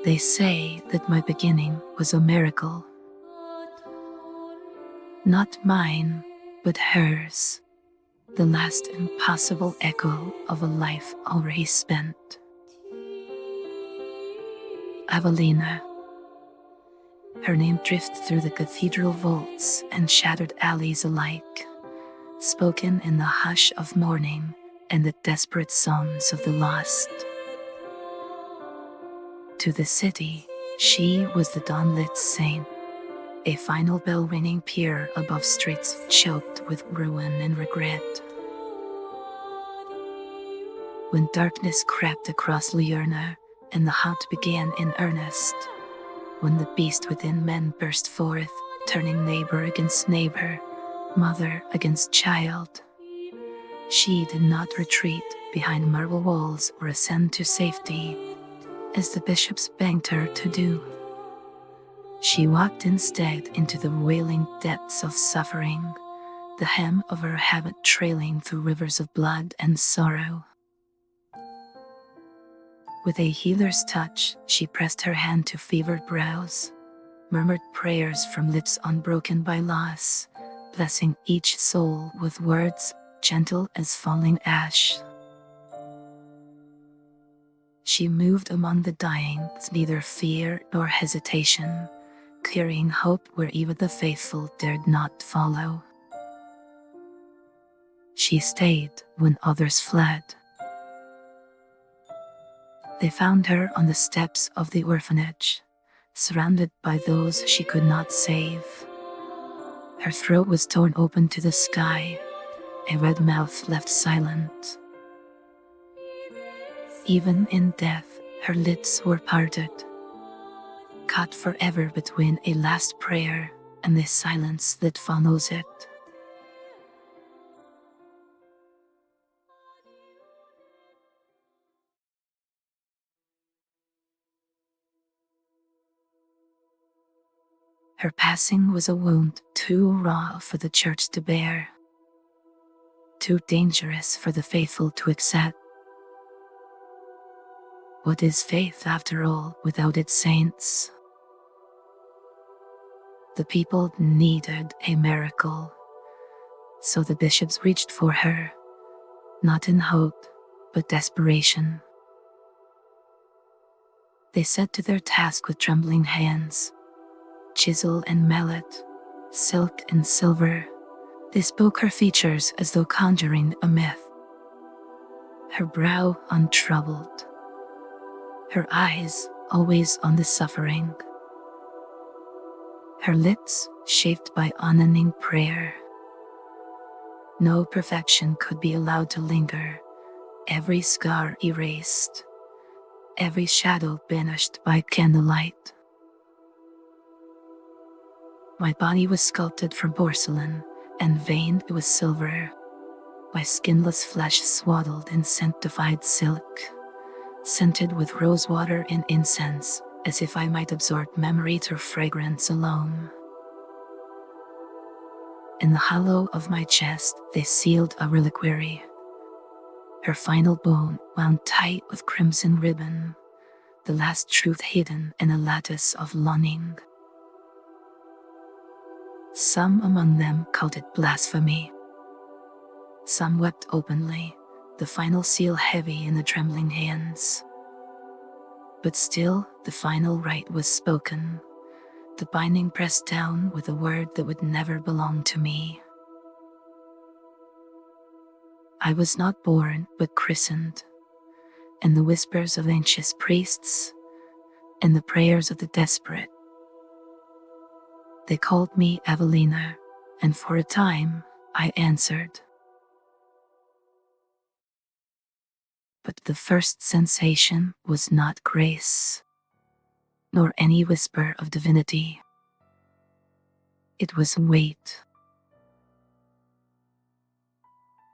They say that my beginning was a miracle. Not mine, but hers. The last impossible echo of a life already spent. Evangeline. Her name drifted through the cathedral vaults and shattered alleys alike, spoken in the hush of mourning and the desperate songs of the lost. To the city, she was the dawn-lit saint, a final bell-ringing pier above streets choked with ruin and regret. When darkness crept across Luyarnha and the hunt began in earnest, when the beast within men burst forth, turning neighbor against neighbor, mother against child, she did not retreat behind marble walls or ascend to safety, as the bishops begged her to do. She walked instead into the wailing depths of suffering, the hem of her habit trailing through rivers of blood and sorrow. With a healer's touch, she pressed her hand to fevered brows, murmured prayers from lips unbroken by loss, blessing each soul with words gentle as falling ash. She moved among the dying with neither fear nor hesitation, carrying hope where even the faithful dared not follow. She stayed when others fled. They found her on the steps of the orphanage, surrounded by those she could not save. Her throat was torn open to the sky, a red mouth left silent. Even in death, her lips were parted, caught forever between a last prayer and the silence that follows it. Her passing was a wound too raw for the church to bear, too dangerous for the faithful to accept. What is faith, after all, without its saints? The people needed a miracle, so the bishops reached for her, not in hope, but desperation. They set to their task with trembling hands, chisel and mallet, silk and silver. They spoke her features as though conjuring a myth. Her brow untroubled, her eyes always on the suffering, her lips shaped by unending prayer. No perfection could be allowed to linger, every scar erased, every shadow banished by candlelight. My body was sculpted from porcelain and veined with silver, my skinless flesh swaddled in sanctified silk, scented with rosewater and incense, as if I might absorb memory through fragrance alone. In the hollow of my chest they sealed a reliquary, her final bone wound tight with crimson ribbon, the last truth hidden in a lattice of longing. Some among them called it blasphemy. Some wept openly, the final seal heavy in the trembling hands. But still, the final rite was spoken, the binding pressed down with a word that would never belong to me. I was not born, but christened, in the whispers of anxious priests, in the prayers of the desperate. They called me Evangeline, and for a time I answered. But the first sensation was not grace, nor any whisper of divinity. It was weight.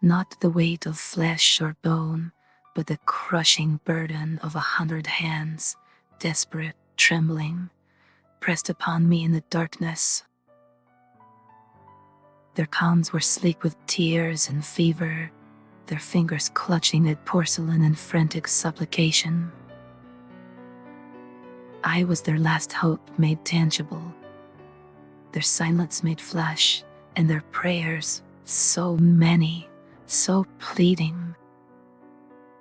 Not the weight of flesh or bone, but the crushing burden of 100 hands, desperate, trembling, pressed upon me in the darkness. Their palms were sleek with tears and fever, their fingers clutching at porcelain in frantic supplication. I was their last hope made tangible, their silence made flesh, and their prayers, so many, so pleading,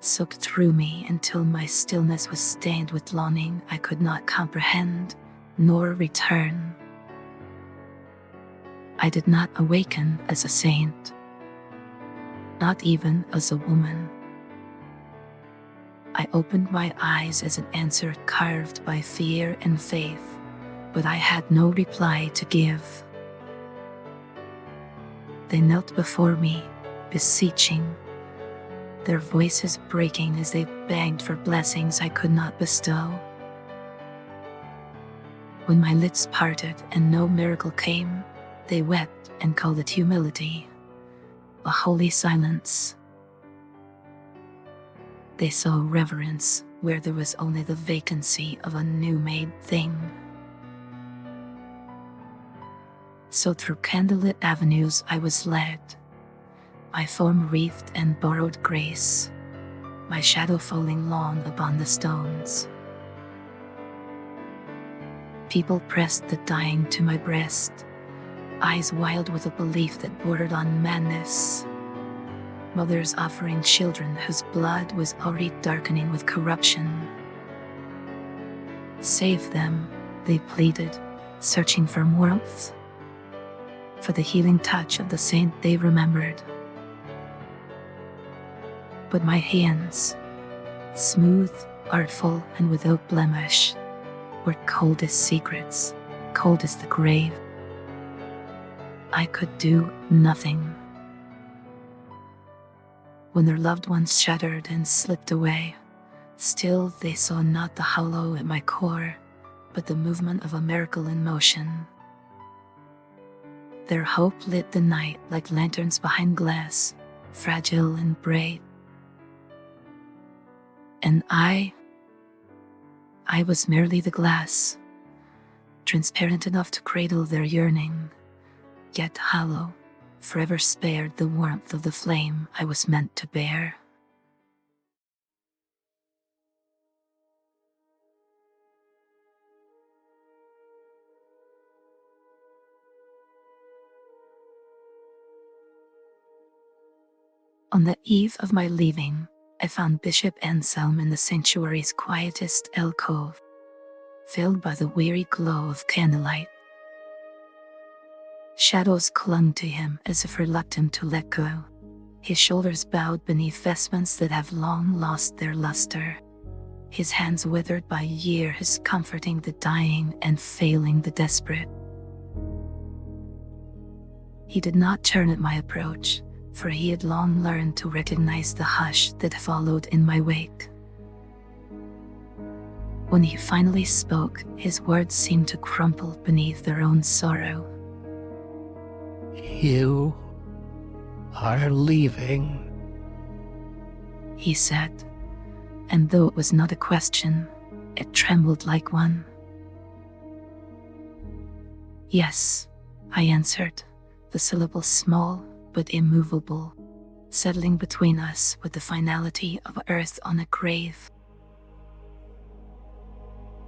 soaked through me until my stillness was stained with longing I could not comprehend nor return. I did not awaken as a saint, not even as a woman. I opened my eyes as an answer carved by fear and faith, but I had no reply to give. They knelt before me, beseeching, their voices breaking as they begged for blessings I could not bestow. When my lips parted and no miracle came, they wept and called it humility, a holy silence. They saw reverence where there was only the vacancy of a new-made thing. So through candlelit avenues I was led, my form wreathed and borrowed grace, my shadow falling long upon the stones. People pressed the dying to my breast, eyes wild with a belief that bordered on madness. Mothers offering children whose blood was already darkening with corruption. Save them, they pleaded, searching for warmth, for the healing touch of the saint they remembered. But my hands, smooth, artful, and without blemish, were cold as secrets, cold as the grave. I could do nothing. When their loved ones shattered and slipped away, still they saw not the hollow at my core, but the movement of a miracle in motion. Their hope lit the night like lanterns behind glass, fragile and bright. And I was merely the glass, transparent enough to cradle their yearning, yet hollow, forever spared the warmth of the flame I was meant to bear. On the eve of my leaving, I found Bishop Anselm in the sanctuary's quietest alcove, filled by the weary glow of candlelight. Shadows clung to him as if reluctant to let go, his shoulders bowed beneath vestments that have long lost their luster, his hands withered by years comforting the dying and failing the desperate. He did not turn at my approach, for he had long learned to recognize the hush that followed in my wake. When he finally spoke, his words seemed to crumple beneath their own sorrow. "You are leaving," he said, and though it was not a question, it trembled like one. "Yes," I answered, the syllable small but immovable, settling between us with the finality of earth on a grave.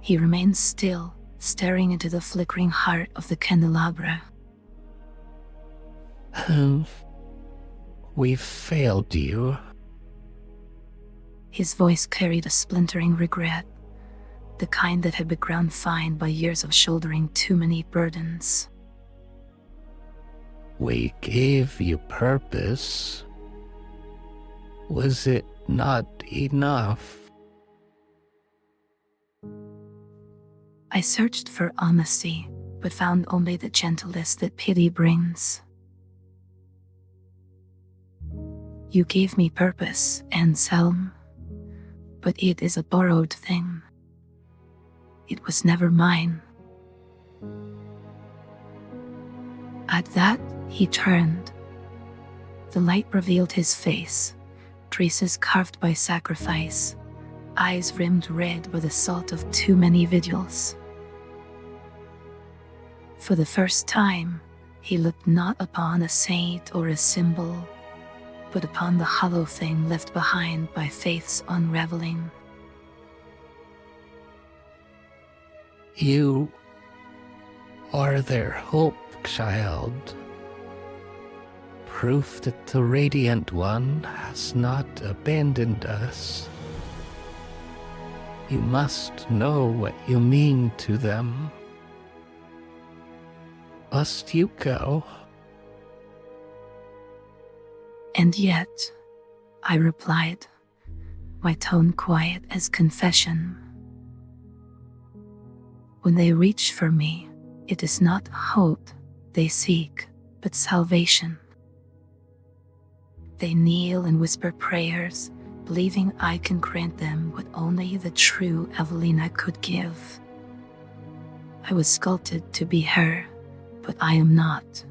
He remained still, staring into the flickering heart of the candelabra. "We've failed you." His voice carried a splintering regret, the kind that had been ground fine by years of shouldering too many burdens. "We gave you purpose. Was it not enough?" I searched for honesty, but found only the gentlest that pity brings. "You gave me purpose, Anselm, but it is a borrowed thing. It was never mine." At that, he turned. The light revealed his face, traces carved by sacrifice, eyes rimmed red by the salt of too many vigils. For the first time, he looked not upon a saint or a symbol, but upon the hollow thing left behind by faith's unraveling. You are their hope, child. Proof that the Radiant One has not abandoned us. You must know what you mean to them. Must you go? And yet, I replied, my tone quiet as confession. When they reach for me, it is not hope they seek, but salvation. They kneel and whisper prayers, believing I can grant them what only the true Evelina could give. I was sculpted to be her, but I am not.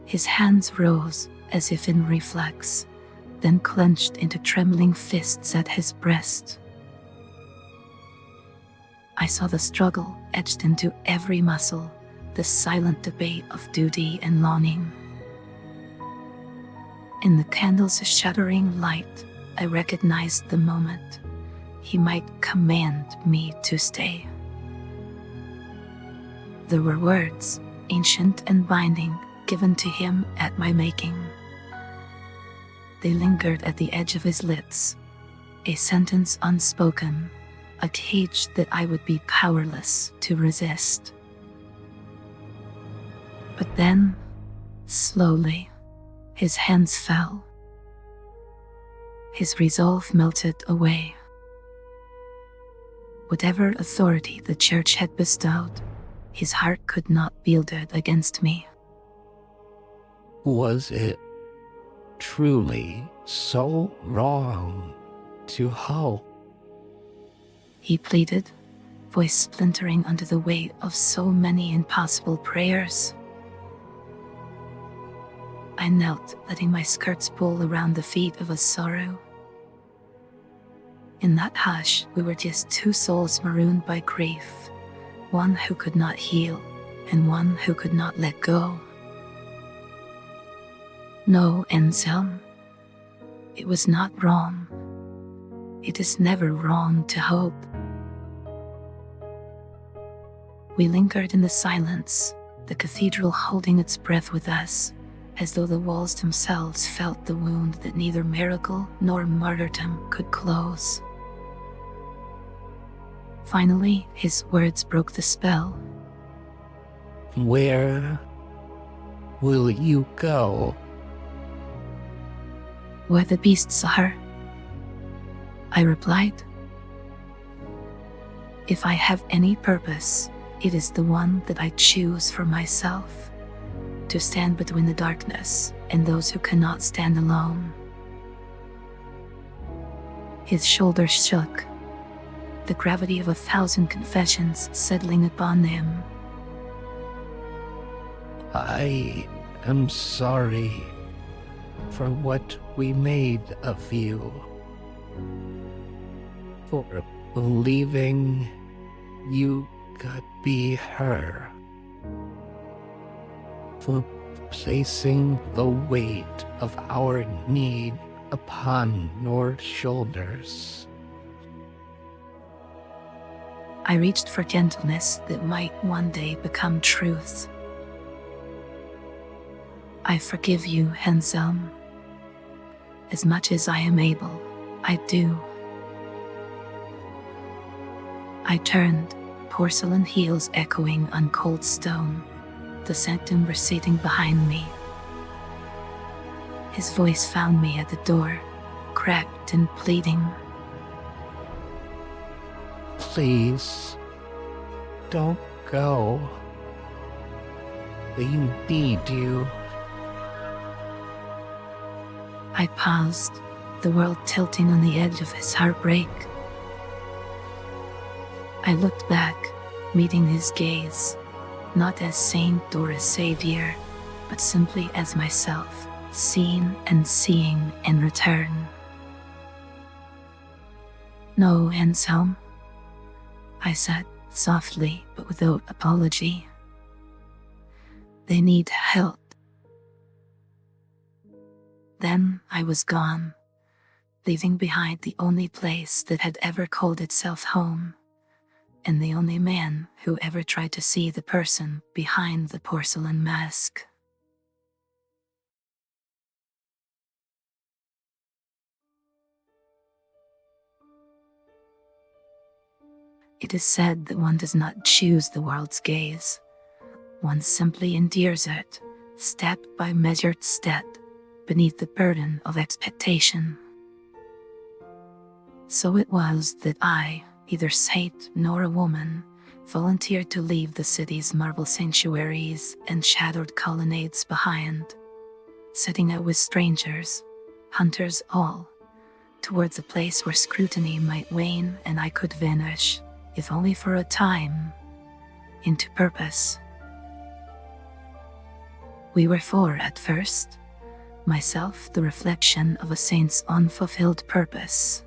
His hands rose as if in reflex, then clenched into trembling fists at his breast. I saw the struggle etched into every muscle, the silent debate of duty and longing. In the candle's shuddering light, I recognized the moment he might command me to stay. There were words, ancient and binding, given to him at my making. They lingered at the edge of his lips, a sentence unspoken, a cage that I would be powerless to resist. But then, slowly, his hands fell. His resolve melted away. Whatever authority the church had bestowed, his heart could not wield it against me. Was it truly so wrong to hope? He pleaded, voice splintering under the weight of so many impossible prayers. I knelt, letting my skirts pull around the feet of a sorrow. In that hush, we were just two souls marooned by grief, one who could not heal, and one who could not let go. No, Anselm, it was not wrong. It is never wrong to hope. We lingered in the silence, the cathedral holding its breath with us, as though the walls themselves felt the wound that neither miracle nor martyrdom could close. Finally, his words broke the spell. Where will you go? Where the beasts are, I replied. If I have any purpose, it is the one that I choose for myself, to stand between the darkness and those who cannot stand alone. His shoulders shook, the gravity of 1,000 confessions settling upon him. I am sorry for what we made of you, for believing you could be her, for placing the weight of our need upon your shoulders. I reached for gentleness that might one day become truth. I forgive you, Anselm. As much as I am able, I do. I turned, porcelain heels echoing on cold stone, the sanctum receding behind me. His voice found me at the door, cracked and pleading. Please, don't go. We need you. I paused, the world tilting on the edge of his heartbreak. I looked back, meeting his gaze, not as saint or as savior, but simply as myself, seen and seeing in return. No, Anselm, I said softly but without apology. They need help. Then I was gone, leaving behind the only place that had ever called itself home, and the only man who ever tried to see the person behind the porcelain mask. It is said that one does not choose the world's gaze. One simply endures it, step by measured step, beneath the burden of expectation. So it was that I, either saint nor a woman, volunteered to leave the city's marble sanctuaries and shadowed colonnades behind, setting out with strangers, hunters all, towards a place where scrutiny might wane and I could vanish, if only for a time, into purpose. We were four at first, myself the reflection of a saint's unfulfilled purpose.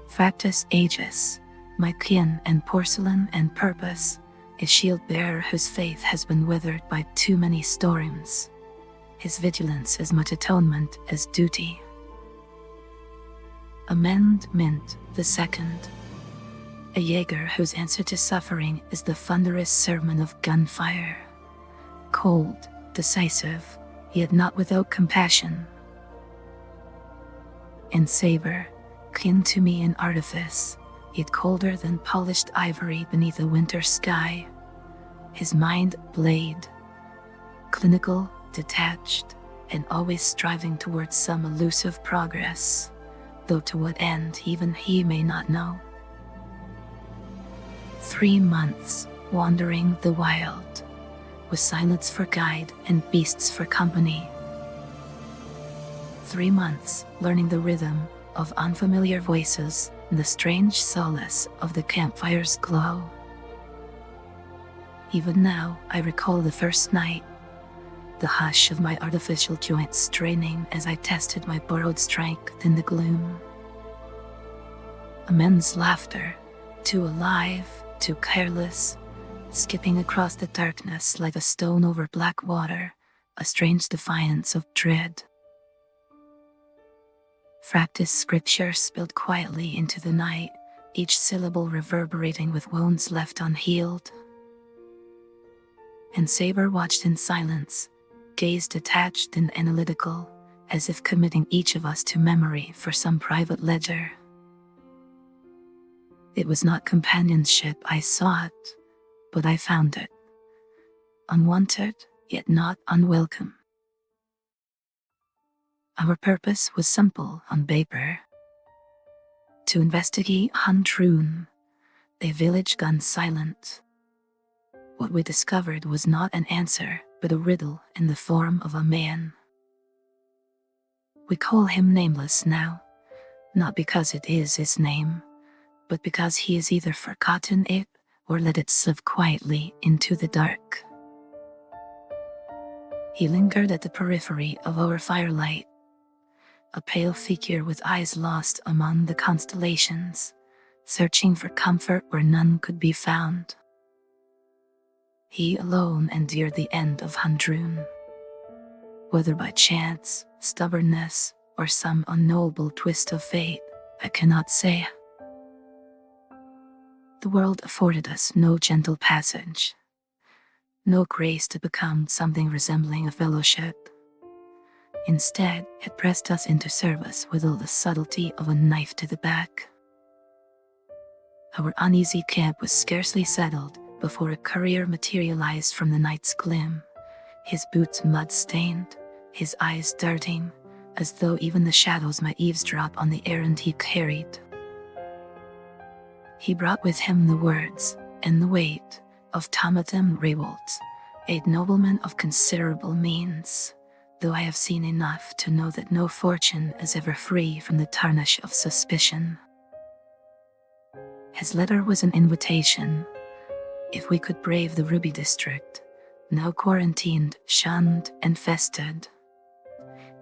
Fractis Aegis, my kin and porcelain and purpose, a shield-bearer whose faith has been withered by too many storms, his vigilance as much atonement as duty. Amendment the second, a Jaeger whose answer to suffering is the thunderous sermon of gunfire, cold, decisive, yet not without compassion. And Saber, kin to me in artifice, yet colder than polished ivory beneath a winter sky, his mind blade, clinical, detached, and always striving towards some elusive progress, though to what end even he may not know. 3 months wandering the wild, with silence for guide and beasts for company. 3 months learning the rhythm of unfamiliar voices and the strange solace of the campfire's glow. Even now I recall the first night, the hush of my artificial joints straining as I tested my borrowed strength in the gloom. A men's laughter, too alive, too careless, skipping across the darkness like a stone over black water, a strange defiance of dread. Fractis scripture spilled quietly into the night, each syllable reverberating with wounds left unhealed. And Saber watched in silence, gaze detached and analytical, as if committing each of us to memory for some private ledger. It was not companionship I sought, but I found it. Unwanted, yet not unwelcome. Our purpose was simple on paper. To investigate Hundrun, a village gone silent. What we discovered was not an answer, but a riddle in the form of a man. We call him Nameless now, not because it is his name, but because he has either forgotten it or let it slip quietly into the dark. He lingered at the periphery of our firelight, a pale figure with eyes lost among the constellations, searching for comfort where none could be found. He alone endured the end of Hundrun. Whether by chance, stubbornness, or some unknowable twist of fate, I cannot say. The world afforded us no gentle passage, no grace to become something resembling a fellowship. Instead, it pressed us into service with all the subtlety of a knife to the back. Our uneasy camp was scarcely settled before a courier materialized from the night's gloom, his boots mud-stained, his eyes darting, as though even the shadows might eavesdrop on the errand he carried. He brought with him the words and the weight of Tomatem Rewold, a nobleman of considerable means, though I have seen enough to know that no fortune is ever free from the tarnish of suspicion. His letter was an invitation. If we could brave the Ruby District, now quarantined, shunned, and fested,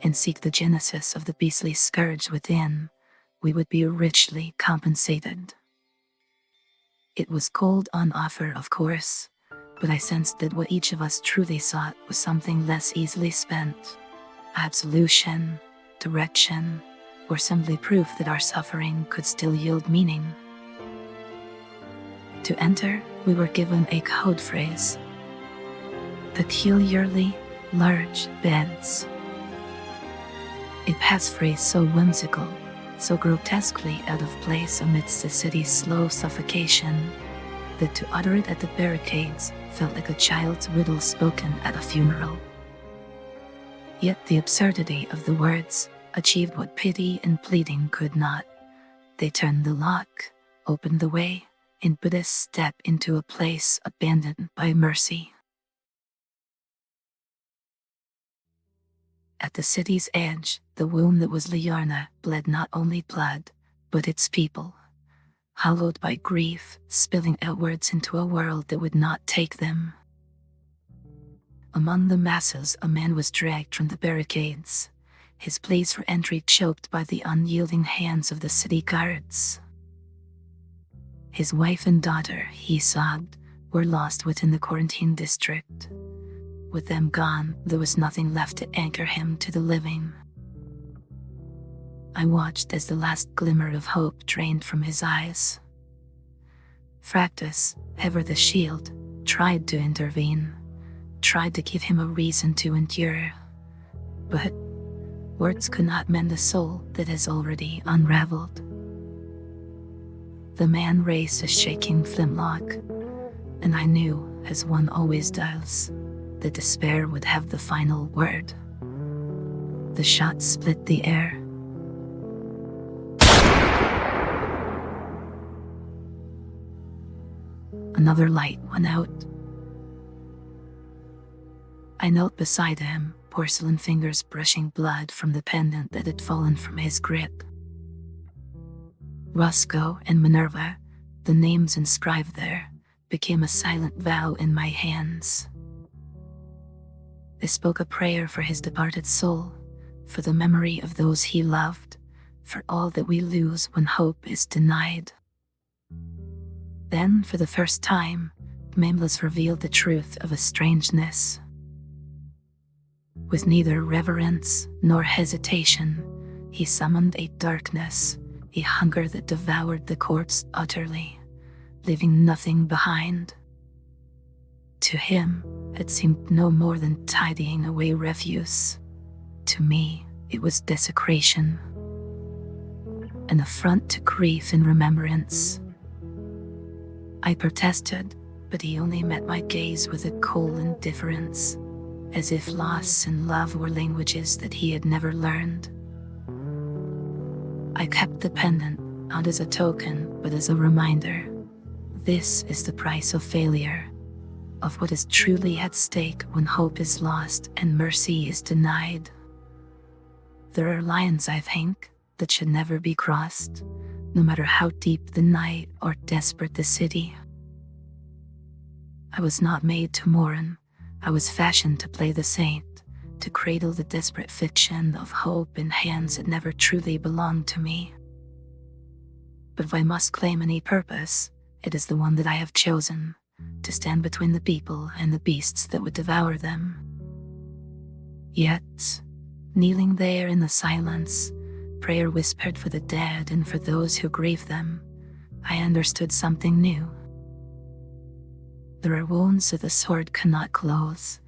and seek the genesis of the beastly scourge within, we would be richly compensated. It was cold on offer, of course, but I sensed that what each of us truly sought was something less easily spent. Absolution, direction, or simply proof that our suffering could still yield meaning. To enter, we were given a code phrase: peculiarly large beds. A passphrase so whimsical, so grotesquely out of place amidst the city's slow suffocation, that to utter it at the barricades felt like a child's riddle spoken at a funeral. Yet the absurdity of the words achieved what pity and pleading could not. They turned the lock, opened the way, and bid us step into a place abandoned by mercy. At the city's edge, the womb that was Luyarnha bled not only blood, but its people, hollowed by grief, spilling outwards into a world that would not take them. Among the masses, a man was dragged from the barricades, his pleas for entry choked by the unyielding hands of the city guards. His wife and daughter, he sobbed, were lost within the quarantine district. With them gone, there was nothing left to anchor him to the living. I watched as the last glimmer of hope drained from his eyes. Fractis, ever the shield, tried to intervene, tried to give him a reason to endure. But words could not mend a soul that has already unraveled. The man raised a shaking flintlock, and I knew, as one always does, that despair would have the final word. The shot split the air. Another light went out. I knelt beside him, porcelain fingers brushing blood from the pendant that had fallen from his grip. Roscoe and Minerva, the names inscribed there, became a silent vow in my hands. They spoke a prayer for his departed soul, for the memory of those he loved, for all that we lose when hope is denied. Then, for the first time, Nameless revealed the truth of a strangeness. With neither reverence nor hesitation, he summoned a darkness, a hunger that devoured the corpse utterly, leaving nothing behind. To him, it seemed no more than tidying away refuse. To me, it was desecration, an affront to grief and remembrance. I protested, but he only met my gaze with a cold indifference, as if loss and love were languages that he had never learned. I kept the pendant, not as a token, but as a reminder. This is the price of failure, of what is truly at stake when hope is lost and mercy is denied. There are lines, I think, that should never be crossed, no matter how deep the night or desperate the city. I was not made to mourn. I was fashioned to play the saint, to cradle the desperate fiction of hope in hands that never truly belonged to me. But if I must claim any purpose, it is the one that I have chosen, to stand between the people and the beasts that would devour them. Yet, kneeling there in the silence, prayer whispered for the dead and for those who grieve them, I understood something new. There are wounds that the sword cannot close,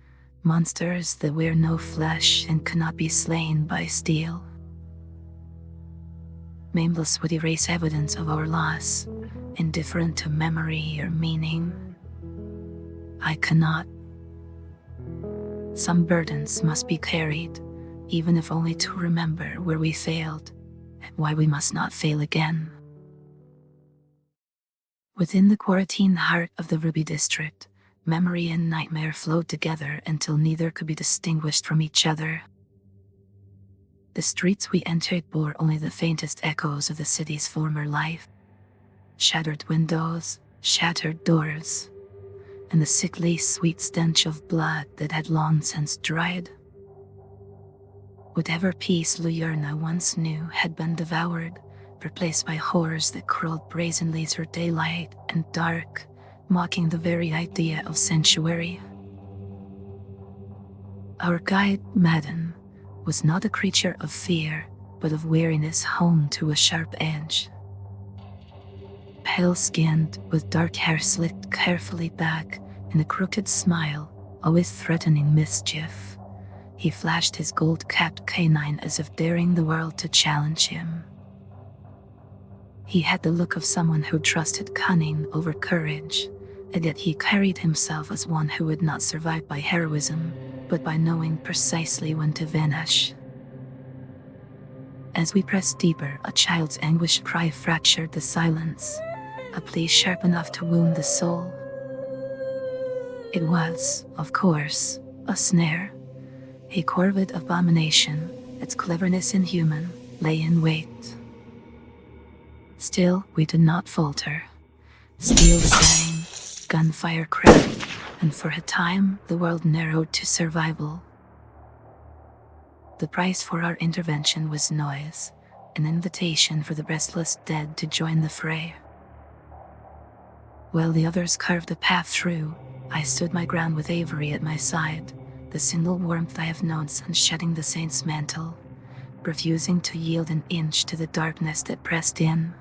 monsters that wear no flesh and cannot be slain by steel. Nameless would erase evidence of our loss, indifferent to memory or meaning. I cannot. Some burdens must be carried, even if only to remember where we failed and why we must not fail again. Within the quarantine heart of the Ruby district, memory and nightmare flowed together until neither could be distinguished from each other. The streets we entered bore only the faintest echoes of the city's former life. Shattered windows, shattered doors, and the sickly sweet stench of blood that had long since dried. Whatever peace Luyarnha once knew had been devoured, replaced by horrors that crawled brazenly through daylight and dark, mocking the very idea of sanctuary. Our guide, Madden, was not a creature of fear, but of weariness honed to a sharp edge. Pale-skinned, with dark hair slicked carefully back, and a crooked smile, always threatening mischief, he flashed his gold-capped canine as if daring the world to challenge him. He had the look of someone who trusted cunning over courage, and yet he carried himself as one who would not survive by heroism, but by knowing precisely when to vanish. As we pressed deeper, a child's anguished cry fractured the silence, a plea sharp enough to wound the soul. It was, of course, a snare, a corvid abomination. Its cleverness inhuman lay in wait. Still, we did not falter. Steel sang, gunfire cracked, and for a time the world narrowed to survival. The price for our intervention was noise, an invitation for the restless dead to join the fray. While the others carved a path through, I stood my ground with Avery at my side, the single warmth I have known since shedding the saint's mantle, refusing to yield an inch to the darkness that pressed in.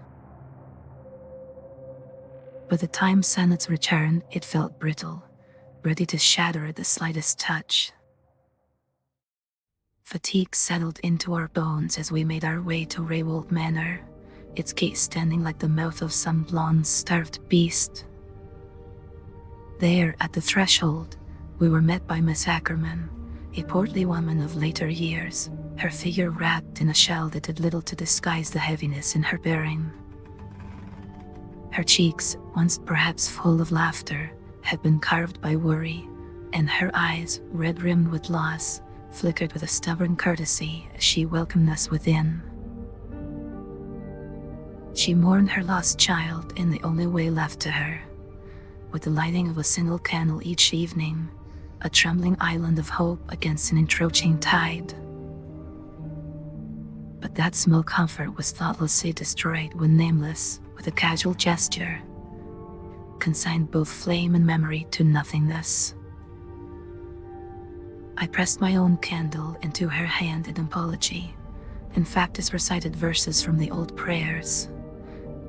By the time Sanet's returned, it felt brittle, ready to shatter at the slightest touch. Fatigue settled into our bones as we made our way to Raywold Manor, its gate standing like the mouth of some blonde, starved beast. There, at the threshold, we were met by Miss Ackerman, a portly woman of later years, her figure wrapped in a shell that did little to disguise the heaviness in her bearing. Her cheeks, once perhaps full of laughter, had been carved by worry, and her eyes, red-rimmed with loss, flickered with a stubborn courtesy as she welcomed us within. She mourned her lost child in the only way left to her, with the lighting of a single candle each evening, a trembling island of hope against an encroaching tide. But that small comfort was thoughtlessly destroyed when Nameless, with a casual gesture, consigned both flame and memory to nothingness. I pressed my own candle into her hand in apology, and Fractis recited verses from the old prayers,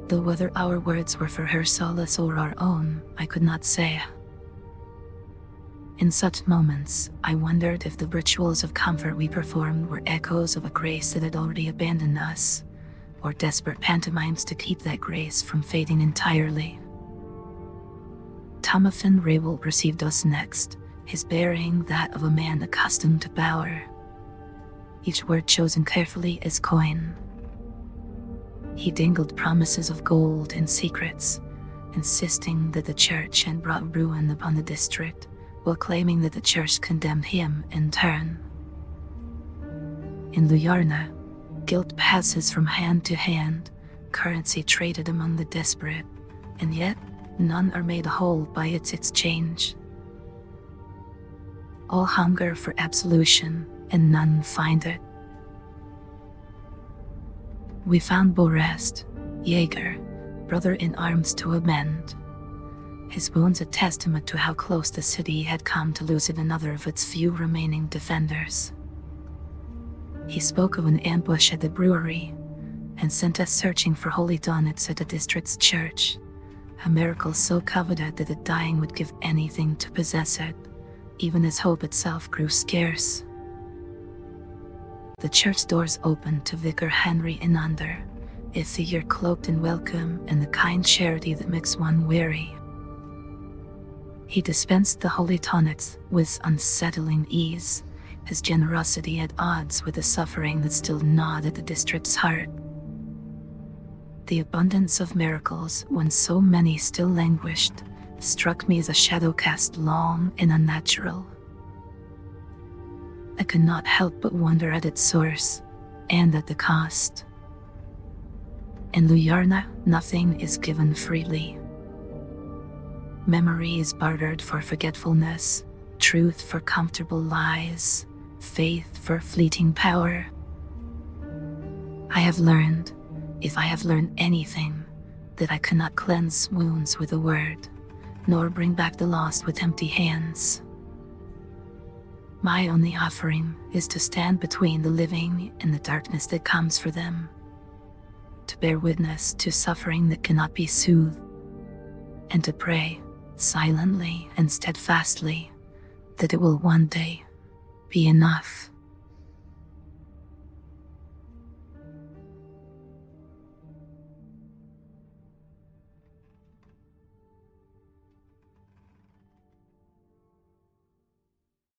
though whether our words were for her solace or our own, I could not say. In such moments, I wondered if the rituals of comfort we performed were echoes of a grace that had already abandoned us, or desperate pantomimes to keep that grace from fading entirely. Tomothan Raywold received us next, his bearing that of a man accustomed to power, each word chosen carefully as coin. He dangled promises of gold and secrets, insisting that the church had brought ruin upon the district, while claiming that the church condemned him in turn. In Luyarnha, guilt passes from hand to hand, currency traded among the desperate, and yet none are made whole by its exchange. All hunger for absolution, and none find it. We found Borest, Jaeger, brother in arms to amend. His wounds a testament to how close the city had come to losing another of its few remaining defenders. He spoke of an ambush at the brewery, and sent us searching for holy donuts at the district's church, a miracle so coveted that the dying would give anything to possess it, even as hope itself grew scarce. The church doors opened to Vicar Henry Inander, a figure cloaked in welcome and the kind charity that makes one weary. He dispensed the holy tonics with unsettling ease, his generosity at odds with the suffering that still gnawed at the district's heart. The abundance of miracles, when so many still languished, struck me as a shadow cast long and unnatural. I could not help but wonder at its source, and at the cost. In Luyarnha, nothing is given freely. Memory is bartered for forgetfulness, truth for comfortable lies, faith for fleeting power. I have learned, if I have learned anything, that I cannot cleanse wounds with a word, nor bring back the lost with empty hands. My only offering is to stand between the living and the darkness that comes for them, to bear witness to suffering that cannot be soothed, and to pray, silently and steadfastly, that it will one day be enough.